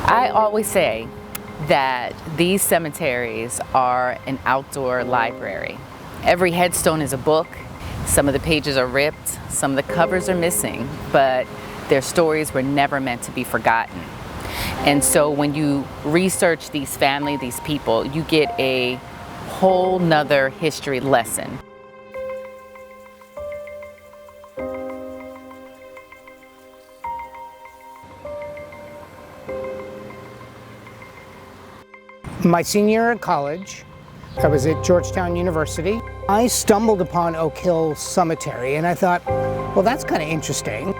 I always say that these cemeteries are an outdoor library. Every headstone is a book. Some of the pages are ripped, some of the covers are missing, but their stories were never meant to be forgotten. And so when you research these families, these people, you get a whole nother history lesson. My senior year at college, I was at Georgetown University. I stumbled upon Oak Hill Cemetery and I thought, well, that's kind of interesting.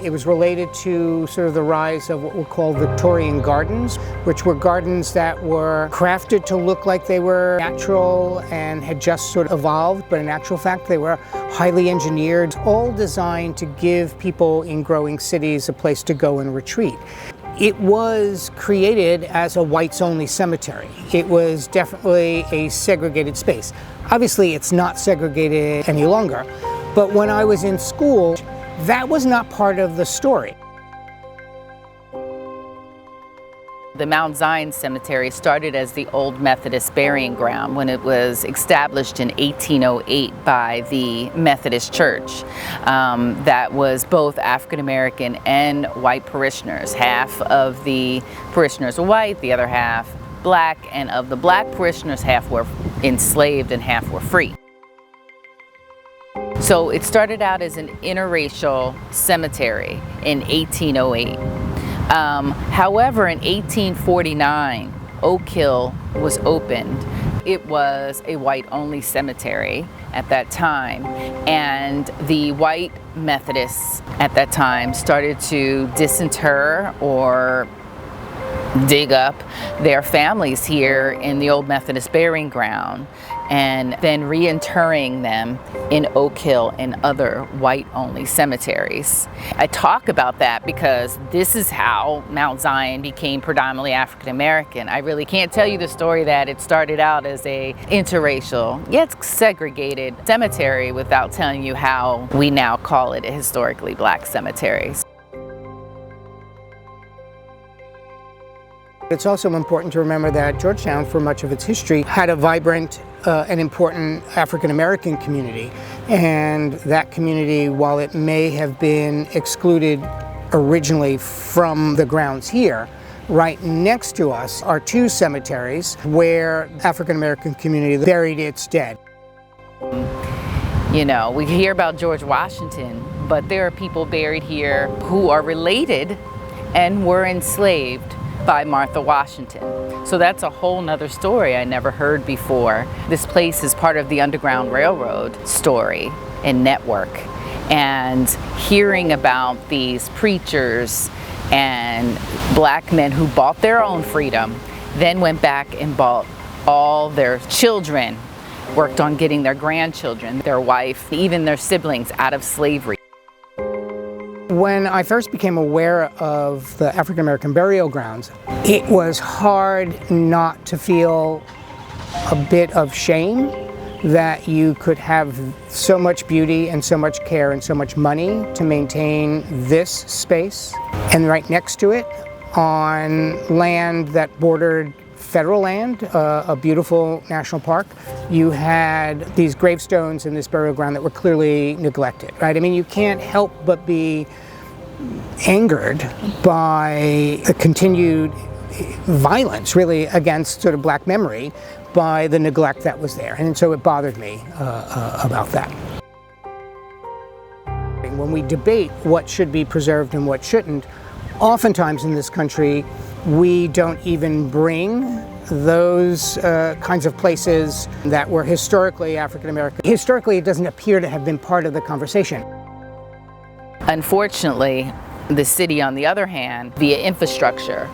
It was related to sort of the rise of what we call Victorian gardens, which were gardens that were crafted to look like they were natural and had just sort of evolved, but in actual fact they were highly engineered, all designed to give people in growing cities a place to go and retreat. It was created as a whites-only cemetery. It was definitely a segregated space. Obviously, it's not segregated any longer, but when I was in school, that was not part of the story. The Mount Zion Cemetery started as the old Methodist burying ground when it was established in 1808 by the Methodist Church. That was both African American and white parishioners. Half of the parishioners were white, the other half black, and of the black parishioners, half were enslaved and half were free. So it started out as an interracial cemetery in 1808. However, in 1849, Oak Hill was opened. It was a white-only cemetery at that time, and the white Methodists at that time started to disinter or dig up their families here in the old Methodist burying ground and then reinterring them in Oak Hill and other white-only cemeteries. I talk about that because this is how Mount Zion became predominantly African American. I really can't tell you the story that it started out as a interracial, yet segregated cemetery without telling you how we now call it a historically black cemetery. It's also important to remember that Georgetown, for much of its history, had a vibrant and important African American community. And that community, while it may have been excluded originally from the grounds here, right next to us are two cemeteries where African American community buried its dead. You know, we hear about George Washington, but there are people buried here who are related and were enslaved by Martha Washington. So that's a whole nother story I never heard before. This place is part of the Underground Railroad story and network. And hearing about these preachers and black men who bought their own freedom, then went back and bought all their children, worked on getting their grandchildren, their wife, even their siblings out of slavery. When I first became aware of the African American burial grounds, it was hard not to feel a bit of shame that you could have so much beauty and so much care and so much money to maintain this space. And right next to it, on land that bordered federal land, a beautiful national park, you had these gravestones in this burial ground that were clearly neglected, right? I mean, you can't help but be angered by the continued violence, really, against sort of black memory by the neglect that was there. And so it bothered me about that. When we debate what should be preserved and what shouldn't, oftentimes in this country, we don't even bring those kinds of places that were historically African American. Historically, it doesn't appear to have been part of the conversation. Unfortunately, the city, on the other hand, via infrastructure,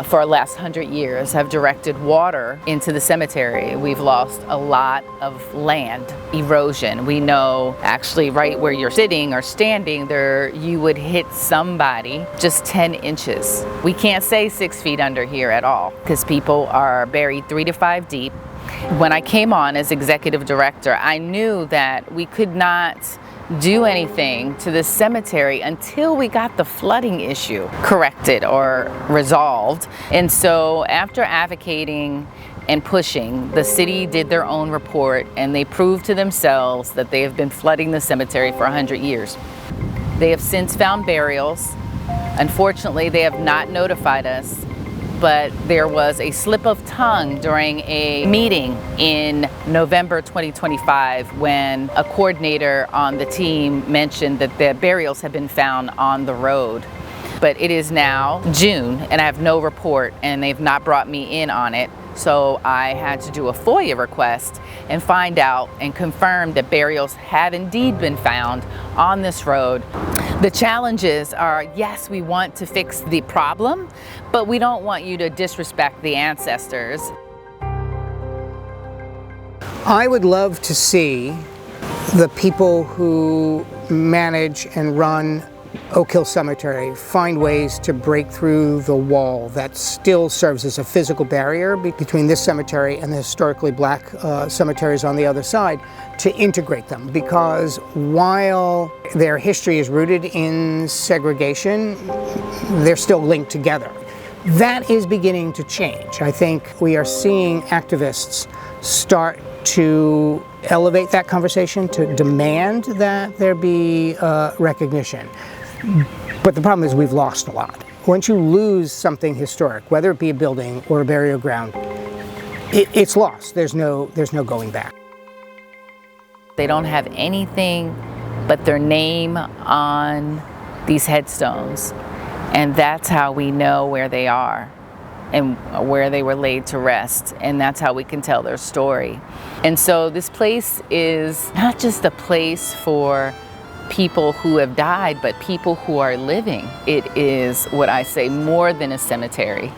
for the last 100 years have directed water into the cemetery. We've lost a lot of land erosion. We know actually right where you're sitting or standing there, you would hit somebody just 10 inches. We can't say 6 feet under here at all because people are buried 3 to 5 deep. When I came on as executive director, I knew that we could not do anything to this cemetery until we got the flooding issue corrected or resolved. And so after advocating and pushing, the city did their own report, and they proved to themselves that they have been flooding the cemetery for 100 years. They have since found burials. Unfortunately, they have not notified us, but there was a slip of tongue during a meeting in November 2025 when a coordinator on the team mentioned that the burials had been found on the road. But it is now June and I have no report, and they've not brought me in on it. So I had to do a FOIA request and find out and confirm that burials have indeed been found on this road. The challenges are, yes, we want to fix the problem, but we don't want you to disrespect the ancestors. I would love to see the people who manage and run Oak Hill Cemetery find ways to break through the wall that still serves as a physical barrier between this cemetery and the historically black cemeteries on the other side, to integrate them. Because while their history is rooted in segregation, they're still linked together. That is beginning to change. I think we are seeing activists start to elevate that conversation, to demand that there be recognition. But the problem is we've lost a lot. Once you lose something historic, whether it be a building or a burial ground, it's lost. There's no going back. They don't have anything but their name on these headstones. And that's how we know where they are and where they were laid to rest. And that's how we can tell their story. And so this place is not just a place for people who have died, but people who are living. It is what I say, more than a cemetery.